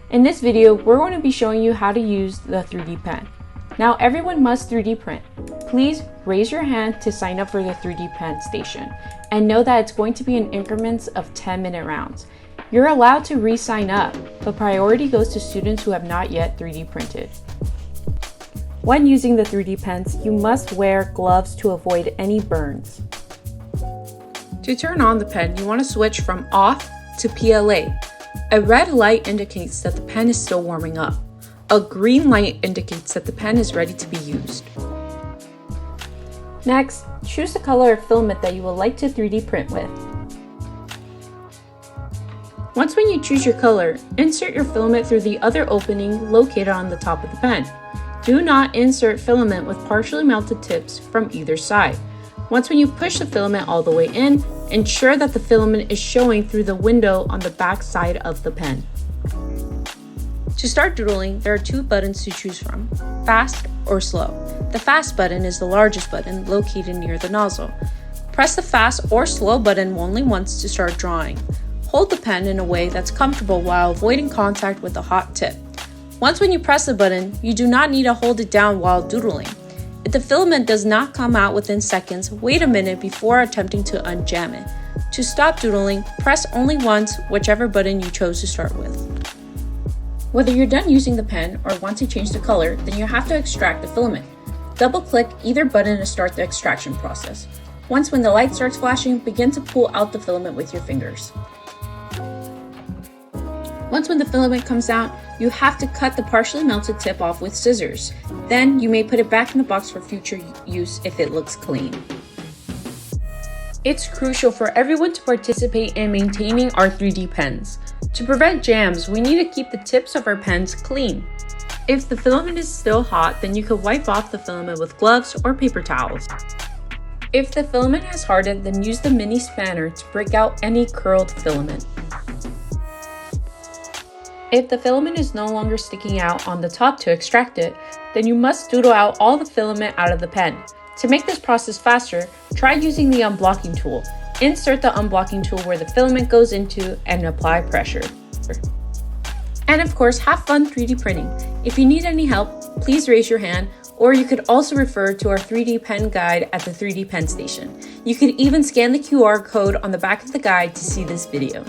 In this video, we're going to be showing you how to use the 3D pen. Now, everyone must 3D print. Please raise your hand to sign up for the 3D pen station, and know that it's going to be in increments of 10-minute rounds. You're allowed to re-sign up, but priority goes to students who have not yet 3D printed. When using the 3D pens, you must wear gloves to avoid any burns. To turn on the pen, you want to switch from off to PLA. A red light indicates that the pen is still warming up. A green light indicates that the pen is ready to be used. Next, choose the color of filament that you would like to 3D print with. Once when you choose your color, insert your filament through the other opening located on the top of the pen. Do not insert filament with partially melted tips from either side. Once when you push the filament all the way in, ensure that the filament is showing through the window on the back side of the pen. To start doodling, there are two buttons to choose from, fast or slow. The fast button is the largest button located near the nozzle. Press the fast or slow button only once to start drawing. Hold the pen in a way that's comfortable while avoiding contact with the hot tip. Once when you press the button, you do not need to hold it down while doodling. If the filament does not come out within seconds, wait a minute before attempting to unjam it. To stop doodling, press only once whichever button you chose to start with. Whether you're done using the pen or want to change the color, then you have to extract the filament. Double-click either button to start the extraction process. Once when the light starts flashing, begin to pull out the filament with your fingers. Once when the filament comes out, you have to cut the partially melted tip off with scissors. Then you may put it back in the box for future use if it looks clean. It's crucial for everyone to participate in maintaining our 3D pens. To prevent jams, we need to keep the tips of our pens clean. If the filament is still hot, then you could wipe off the filament with gloves or paper towels. If the filament has hardened, then use the mini spanner to break out any curled filament. If the filament is no longer sticking out on the top to extract it, then you must doodle out all the filament out of the pen. To make this process faster, try using the unblocking tool. Insert the unblocking tool where the filament goes into and apply pressure. And of course, have fun 3D printing. If you need any help, please raise your hand, or you could also refer to our 3D pen guide at the 3D pen station. You could even scan the QR code on the back of the guide to see this video.